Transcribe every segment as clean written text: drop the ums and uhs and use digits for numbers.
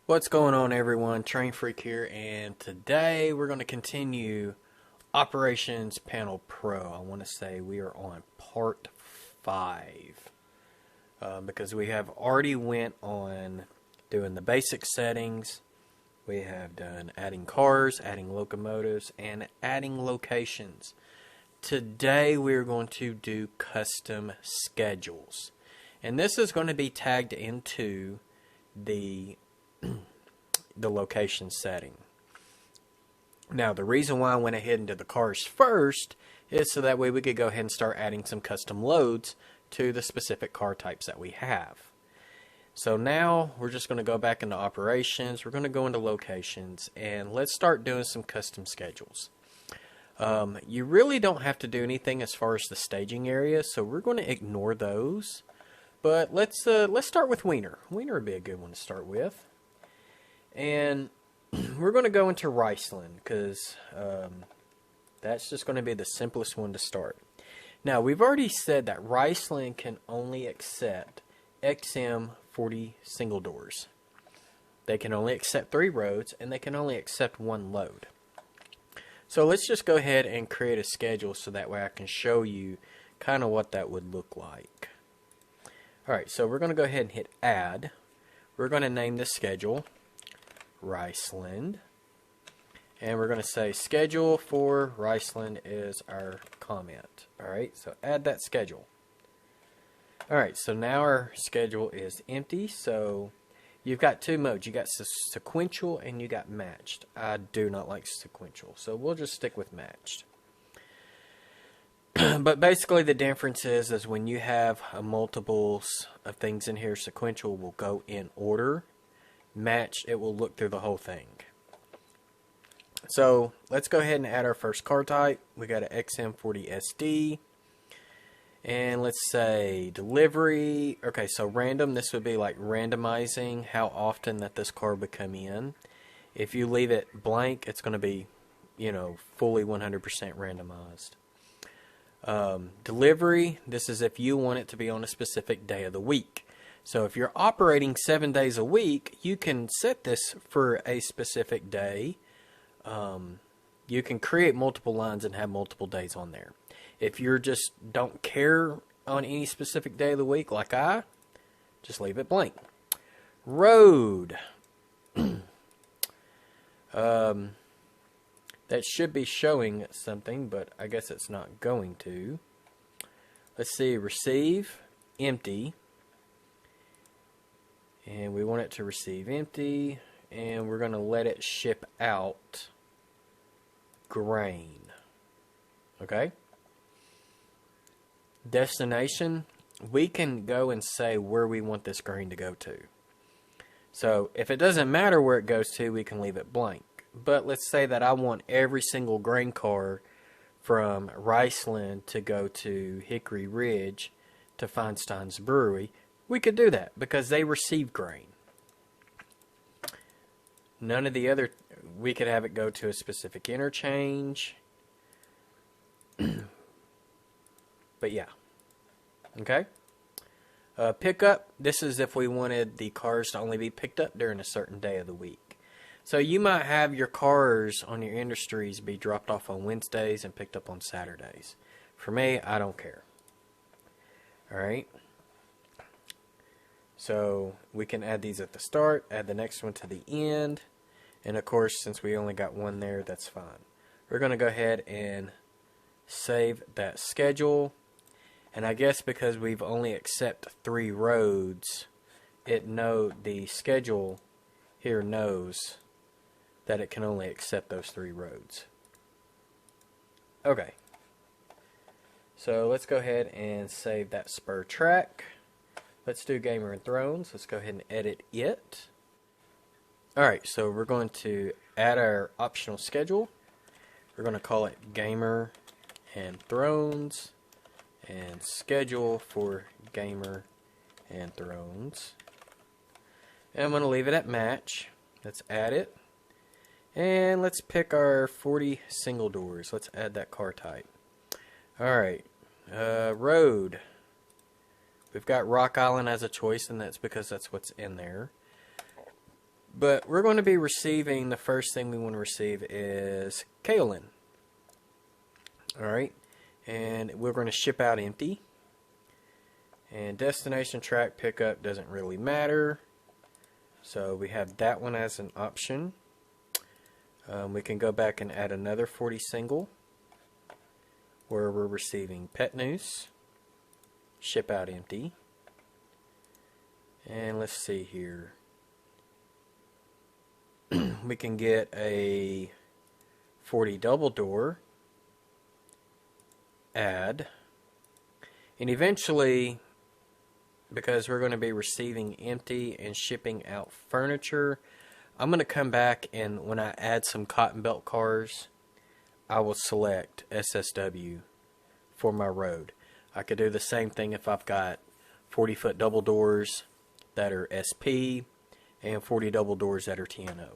What's going on, everyone? Train Freak here, and today we're going to continue Operations Panel Pro. I want to say we are on part 5 because we have already went on doing the basic settings. We have done adding cars, adding locomotives, and adding locations. Today we're going to do custom schedules, and this is going to be tagged into the location setting. Now, the reason why I went ahead and did the cars first is so that way we could go ahead and start adding some custom loads to the specific car types that we have. So now we're just going to go back into operations. We're going to go into locations, and let's start doing some custom schedules. You really don't have to do anything as far as the staging area, so we're going to ignore those. But let's start with Wiener. Wiener would be a good one to start with. And we're going to go into Riceland because that's just going to be the simplest one to start. Now, we've already said that Riceland can only accept XM40 single doors. They can only accept 3 roads, and they can only accept 1 load. So let's just go ahead and create a schedule so that way I can show you kind of what that would look like. Alright, so we're going to go ahead and hit add. We're going to name this schedule Riceland, and we're going to say schedule for Riceland is our comment. Alright, so add that schedule. Alright, so now our schedule is empty. So you've got 2 modes. You got sequential and you got matched. I do not like sequential, so we'll just stick with matched. But basically the difference is when you have multiples of things in here, sequential will go in order. Matched, it will look through the whole thing. So let's go ahead and add our first car type. We got an XM40SD. And let's say delivery. Okay, so random, this would be like randomizing how often that this car would come in. If you leave it blank, it's going to be, fully 100% randomized. Delivery, this is if you want it to be on a specific day of the week. So if you're operating 7 days a week, you can set this for a specific day. You can create multiple lines and have multiple days on there. If you just don't care on any specific day of the week, like I, just leave it blank. Road. That should be showing something, but I guess it's not going to. Let's see, receive, empty. And we want it to receive empty, and we're going to let it ship out grain. Okay? Destination, we can go and say where we want this grain to go to. So if it doesn't matter where it goes to, we can leave it blank. But let's say that I want every single grain car from Riceland to go to Hickory Ridge to Feinstein's Brewery. We could do that because they receive grain. None of the other, we could have it go to a specific interchange. But yeah. Okay. Pickup, this is if we wanted the cars to only be picked up during a certain day of the week. So you might have your cars on your industries be dropped off on Wednesdays and picked up on Saturdays. For me, I don't care. Alright. So we can add these at the start, add the next one to the end, and of course since we only got one there, that's fine. We're going to go ahead and save that schedule, and I guess because we've only accept 3 roads, the schedule here knows that it can only accept those 3 roads. Okay, so let's go ahead and save that spur track. Let's do Gamer and Thrones. Let's go ahead and edit it. Alright, so we're going to add our optional schedule. We're going to call it Gamer and Thrones. And schedule for Gamer and Thrones. And I'm going to leave it at match. Let's add it. And let's pick our 40 single doors. Let's add that car type. Alright, road. We've got Rock Island as a choice, and that's because that's what's in there. But we're going to be receiving, the first thing we want to receive is kaolin. Alright, and we're going to ship out empty. And destination track pickup doesn't really matter. So we have that one as an option. We can go back and add another 40 single where we're receiving pet news, ship out empty. And let's see here. We can get a 40 double door, add, and eventually, because we're going to be receiving empty and shipping out furniture, I'm going to come back, and when I add some cotton belt cars, I will select SSW for my road. I could do the same thing if I've got 40-foot double doors that are SP and 40 double doors that are TNO.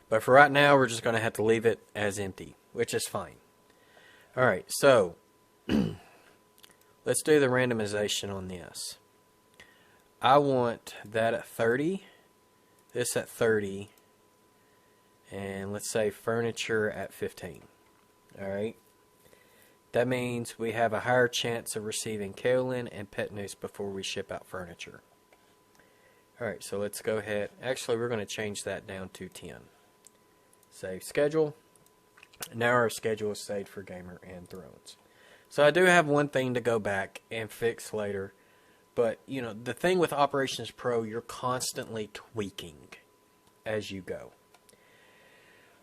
But for right now, we're just going to have to leave it as empty, which is fine. Alright, so let's do the randomization on this. I want that at 30, this at 30, and let's say furniture at 15. Alright, that means we have a higher chance of receiving kaolin and pet news before we ship out furniture. Alright, so let's go ahead. Actually, we're going to change that down to 10. Save schedule. Now our schedule is saved for Gamer and Thrones. So I do have one thing to go back and fix later. But, you know, the thing with Operations Pro, you're constantly tweaking as you go.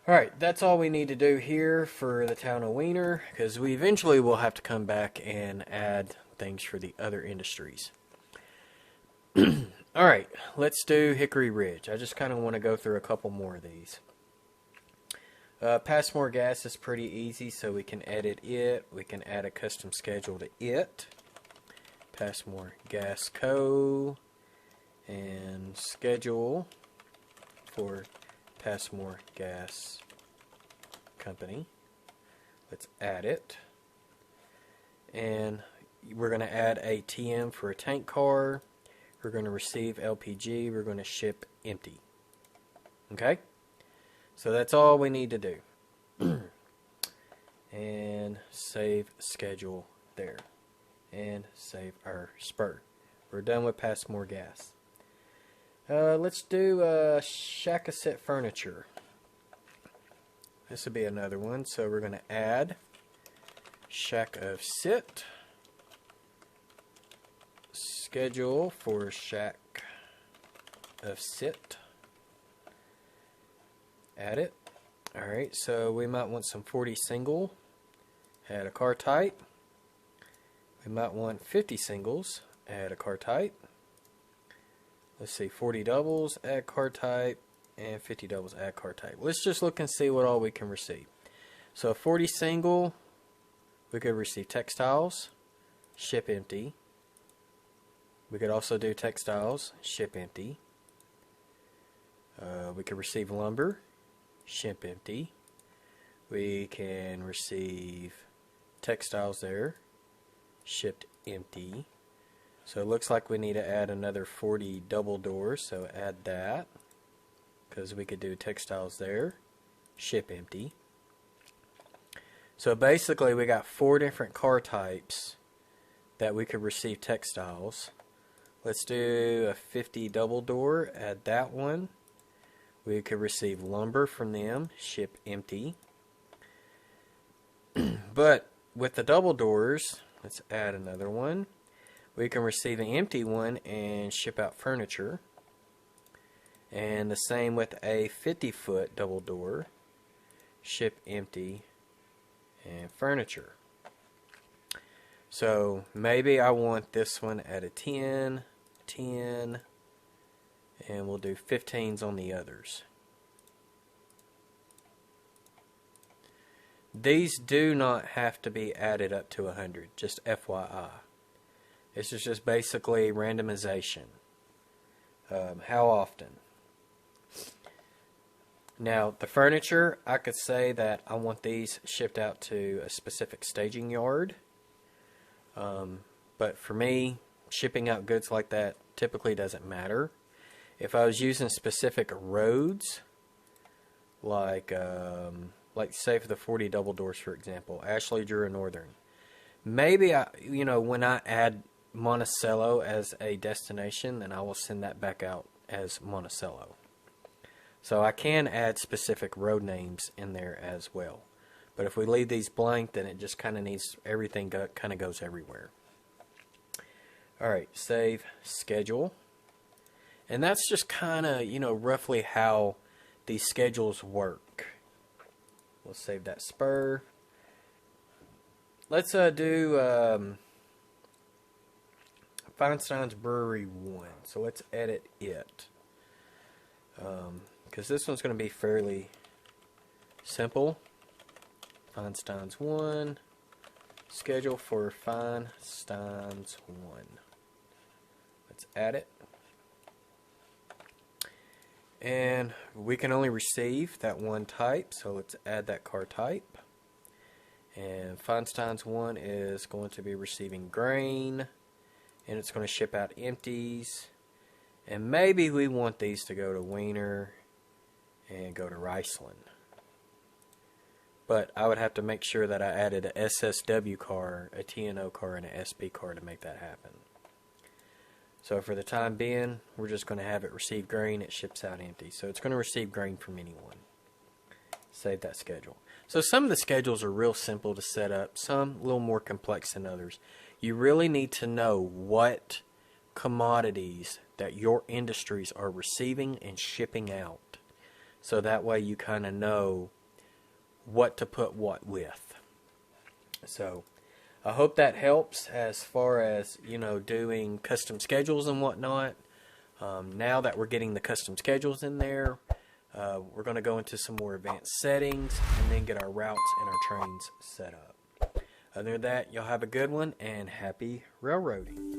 Alright, that's all we need to do here for the town of Wiener, because we eventually will have to come back and add things for the other industries. Alright, let's do Hickory Ridge. I just kind of want to go through a couple more of these. Pass more gas is pretty easy, so we can edit it. We can add a custom schedule to it. Pass more gas co. And schedule for Pass more gas company. Let's add it. And we're going to add a TM for a tank car. We're going to receive LPG. We're going to ship empty. Okay? So that's all we need to do. And save schedule there. And save our spur. We're done with Pass More Gas. Let's do Shack of Sit Furniture. This will be another one. So we're going to add Shack of Sit. Schedule for Shack of Sit. Add it. Alright, so we might want some 40 single. Add a car type. We might want 50 singles. Add a car type. Let's see, 40 doubles, add car type, and 50 doubles, add car type. Let's just look and see what all we can receive. So 40 single, we could receive textiles, ship empty. We could also do textiles, ship empty. We could receive lumber, ship empty. We can receive textiles there, shipped empty. So it looks like we need to add another 40 double doors, so add that, because we could do textiles there, ship empty. So basically we got 4 different car types that we could receive textiles. Let's do a 50 double door, add that one. We could receive lumber from them, ship empty. But with the double doors, let's add another one. We can receive an empty one and ship out furniture. And the same with a 50-foot double door, ship empty and furniture. So maybe I want this one at a 10, 10, and we'll do 15s on the others. These do not have to be added up to 100, just FYI. This is just basically randomization. How often? Now, the furniture, I could say that I want these shipped out to a specific staging yard. But for me, shipping out goods like that typically doesn't matter. If I was using specific roads, like say for the 40 double doors, for example, Ashley, Drew, and Northern, maybe when I add Monticello as a destination, then I will send that back out as Monticello. So I can add specific road names in there as well. But if we leave these blank, then it just kind of needs, everything kind of goes everywhere. Alright, save schedule. And that's just kind of, roughly how these schedules work. We'll save that spur. Let's do Feinstein's Brewery 1. So let's edit it. Because this one's going to be fairly simple. Feinstein's 1. Schedule for Feinstein's 1. Let's add it. And we can only receive that one type, so let's add that car type. And Feinstein's 1 is going to be receiving grain, and it's going to ship out empties. And maybe we want these to go to Wiener and go to Riceland. But I would have to make sure that I added a SSW car, a TNO car, and an SP car to make that happen. So for the time being, we're just going to have it receive grain. It ships out empty. So it's going to receive grain from anyone. Save that schedule. So some of the schedules are real simple to set up. Some a little more complex than others. You really need to know what commodities that your industries are receiving and shipping out. So that way you kind of know what to put what with. So I hope that helps as far as, doing custom schedules and whatnot. Now that we're getting the custom schedules in there, we're going to go into some more advanced settings and then get our routes and our trains set up. Other than that, y'all have a good one and happy railroading.